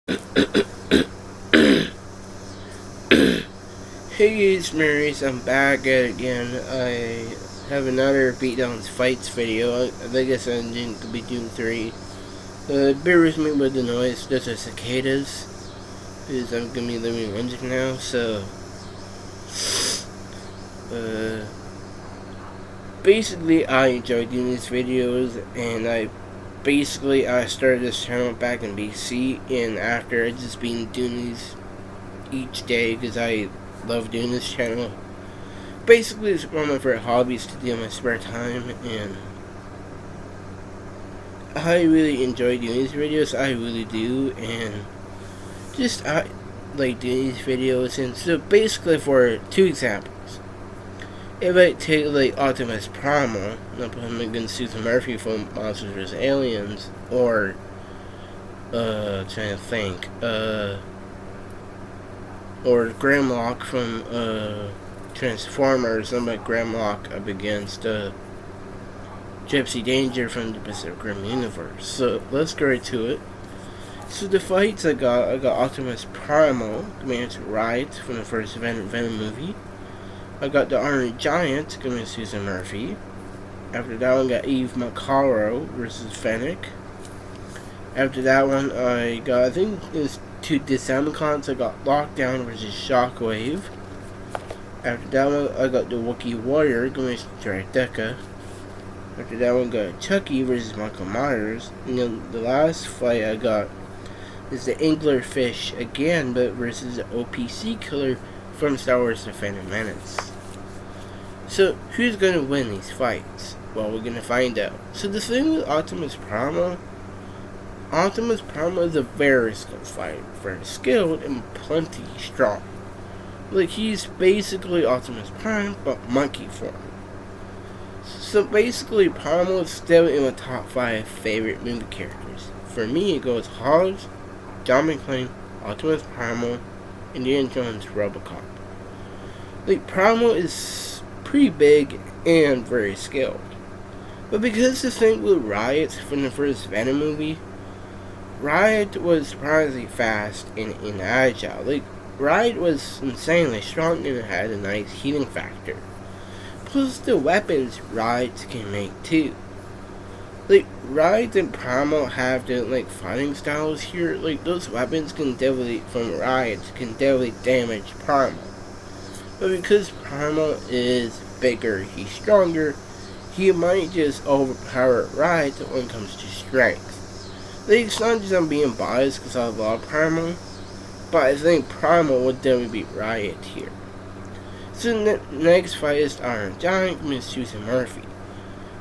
Hey guys, Marys, I'm back at it again. I have another Beatdowns Fights video. I guess I'm going to be doing 3. Bear with me with the noise. Those are cicadas. Because I'm going to be living in Windsor now, so... basically, I enjoy doing these videos, and I started this channel back in BC, and after I've just been doing these each day, because I love doing this channel. Basically, it's one of my favorite hobbies to do in my spare time, and I really enjoy doing these videos. I really do, and just I like doing these videos. And so basically, for 2 examples, if I take like Optimus Primal and I put him against Susan Murphy from Monsters vs. Aliens, or trying to think, or Grimlock from Transformers, I'm like Grimlock up against Gypsy Danger from the Pacific Rim universe. So let's get right to it. So the fights I got Optimus Primal, Commander Riot from the first Venom movie. I got the Iron Giant, Commander Susan Murphy. After that one, got Eve Macaro versus Fennec. After that one, I got, I think it's 2 Decepticons. I got Lockdown versus Shockwave. After that one, I got the Wookiee Warrior going to Tritheca. After that one, got Chucky versus Michael Myers. And then the last fight I got is the Anglerfish again, but versus the OPC killer from Star Wars: The Phantom Menace. So, who's going to win these fights? Well, we're going to find out. So the thing with Optimus Primal is a very skilled fighter, very skilled and plenty strong. Like, he's basically Optimus Prime, but monkey form. So basically, Primal is still in the top 5 favorite movie characters. For me, it goes Hobbs, John McClane, Optimus Primal, Indiana Jones, Robocop. Like, Primal is pretty big and very skilled. But because the thing with Riot from the first Venom movie, Riot was surprisingly fast and agile. Like, Riot was insanely strong and had a nice healing factor. Plus the weapons Riot can make too. Like, Riot and Primal have the like fighting styles here. Like, those weapons can definitely, from Riot, can definitely damage Primal. But because Primal is bigger, he's stronger, he might just overpower Riot when it comes to strength. Like, it's not just I'm being biased because I love Primal, but I think Primal would definitely beat Riot here. So the next fight is Iron Giant with Susan Murphy.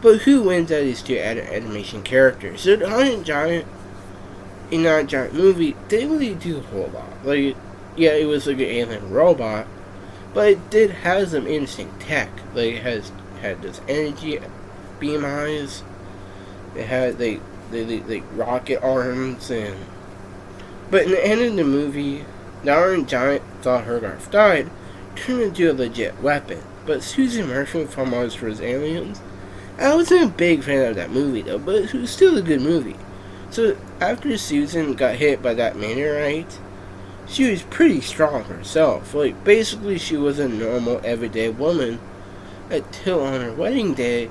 But who wins out of these 2 animation characters? So the Iron Giant in the Iron Giant movie didn't really do a whole lot. Like, yeah, it was like an alien robot, but it did have some interesting tech. Like, it had this energy beam eyes. It had like rocket arms, and but in the end of the movie, the Iron Giant thought Hogarth died, turned into a legit weapon. But Susan Murphy from Monsters vs. Aliens, I wasn't a big fan of that movie though, but it was still a good movie. So after Susan got hit by that meteorite, she was pretty strong herself. Like, basically she was a normal everyday woman until on her wedding day,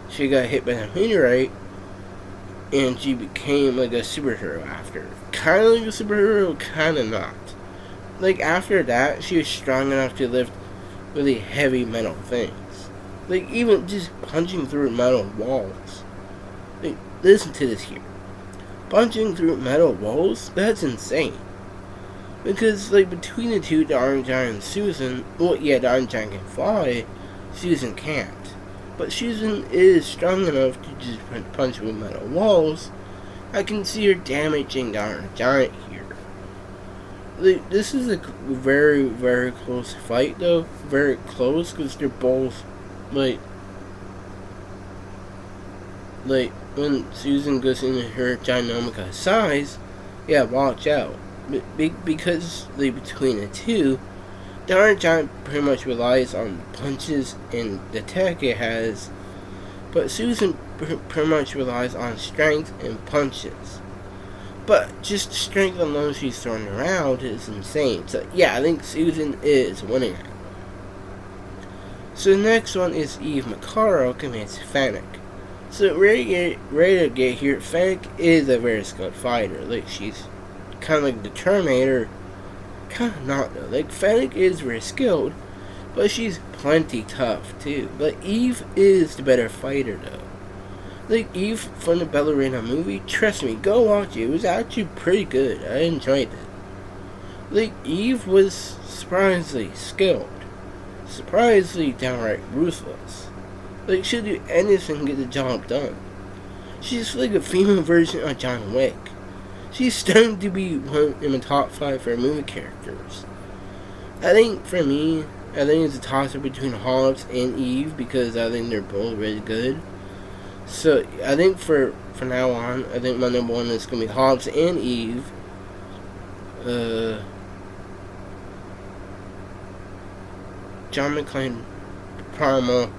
she got hit by the meteorite, and she became like a superhero after. Kind of like a superhero, kind of not. Like, after that, she was strong enough to lift really heavy metal things. Like, even just punching through metal walls. Like, listen to this here. Punching through metal walls? That's insane. Because, like, between the 2, the Iron Giant and Susan, well, yeah, the Iron Giant can fly, Susan can't. But Susan is strong enough to just punch through metal walls. I can see her damaging the Iron Giant here. Like, this is a very, very close fight, though. Very close, because they're both, like, when Susan goes into her ginormous size, yeah, watch out. Because, like, between the 2, the Iron Giant pretty much relies on punches and the tech it has, but Susan pretty much relies on strength and punches. But just the strength alone she's throwing around is insane. So yeah, I think Susan is winning it. So the next one is Eve Macaro against Fennec. So ready to get here, Fennec is a very skilled fighter. Like, she's kind of like the Terminator. Kind of not though. Like, Fennec is very skilled, but she's plenty tough too. But Eve is the better fighter though. Like, Eve from the Ballerina movie, trust me, go watch it. It was actually pretty good. I enjoyed it. Like, Eve was surprisingly skilled. Surprisingly downright ruthless. Like, she'll do anything to get the job done. She's like a female version of John Wick. She's starting to be one in the top 5 for movie characters. I think, for me, I think it's a toss-up between Hobbs and Eve, because I think they're both really good. So, I think from now on, I think my number 1 is going to be Hobbs and Eve. John McClane, Primal,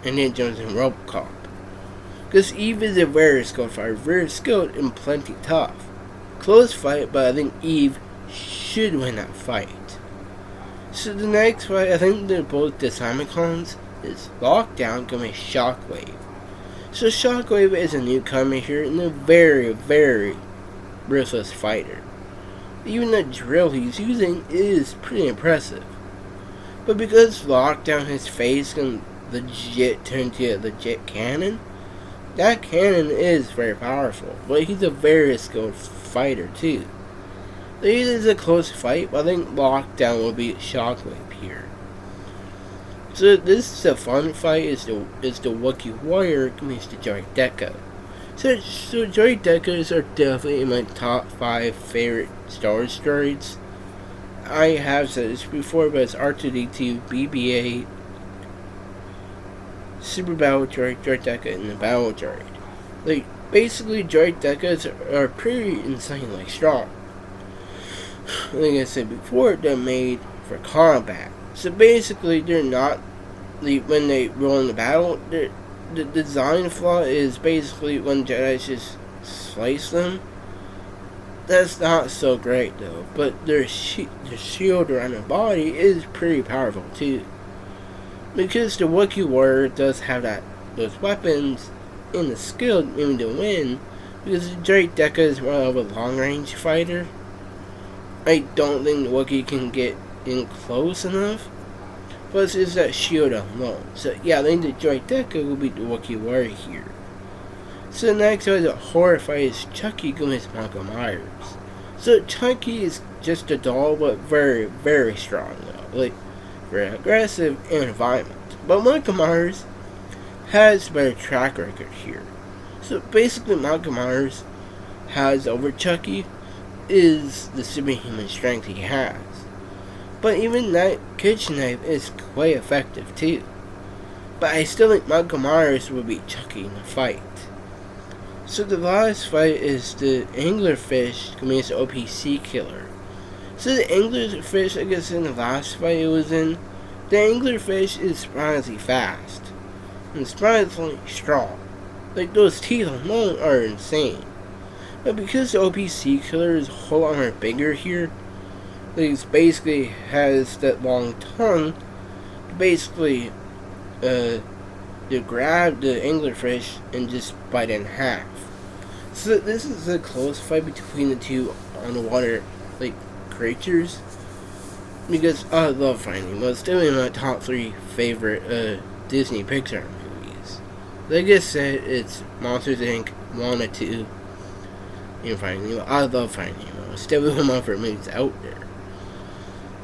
Indiana Jones and RoboCop. Because Eve is a very skilled fighter, very skilled and plenty tough. Close fight, but I think Eve should win that fight. So the next fight, I think they're both Decepticons, is Lockdown going to Shockwave. So Shockwave is a newcomer here and a very, very ruthless fighter. Even the drill he's using is pretty impressive. But because Lockdown, his face can legit turn into a legit cannon, that cannon is very powerful. But he's a very skilled fighter too. It is a close fight, but I think Lockdown will beat Shockwave here. So this is a fun fight. Is the Wookiee Warrior against the Droid Deca. So Droid Decas are definitely in my top 5 favorite Star Wars droids. I have said this before, but it's R2-D2, BB-8, Super Battle Droid, Droid Deca, and the Battle Droid. Like, basically, Droid Decas are pretty insanely strong. Like I said before, they're made for combat. So basically, they're not, when they roll in the battle, the design flaw is basically when Jedi just slice them. That's not so great though, but their shield around their body is pretty powerful too. Because the Wookiee Warrior does have those weapons and the skill maybe to win, because the Droid Deca is more of a long range fighter. I don't think the Wookiee can get in close enough. Plus, it's that shield alone. So, yeah, I think the Droid Deca will beat the Wookiee Warrior here. So, the next one is a horror fight is Chucky against Michael Myers. So, Chucky is just a doll, but very, very strong, though. Like, very aggressive and violent. But Michael Myers has a better track record here. So, basically, Michael Myers has over Chucky is the superhuman strength he has. But even that kitchen knife is quite effective too. But I still think Michael Myers will beat Chucky in the fight. So the last fight is the Anglerfish against the OPC Killer. So the Anglerfish, I guess in the last fight it was in, the Anglerfish is surprisingly fast. And surprisingly strong. Like, those teeth alone are insane. But because the OPC Killer is a whole lot more bigger here, it basically has that long tongue, basically to grab the anglerfish and just bite it in half. So this is a close fight between the two underwater creatures, because I love Finding Nemo. It's still in my top 3 favorite Disney Pixar movies. Like I said, it's Monsters Inc., Moana 2, and Finding Nemo. I love Finding Nemo. It's still one of my favorite movies out there.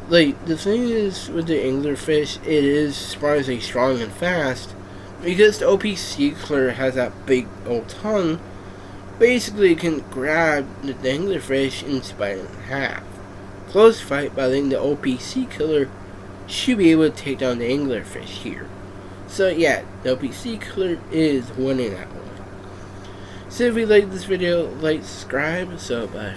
Like, the thing is with the anglerfish, it is surprisingly strong and fast, because the OPC Killer has that big old tongue. Basically, it can grab the anglerfish and split it in half. Close fight, but I think the OPC Killer should be able to take down the anglerfish here. So yeah, the OPC Killer is winning that one. So if you like this video, like, subscribe, so bye.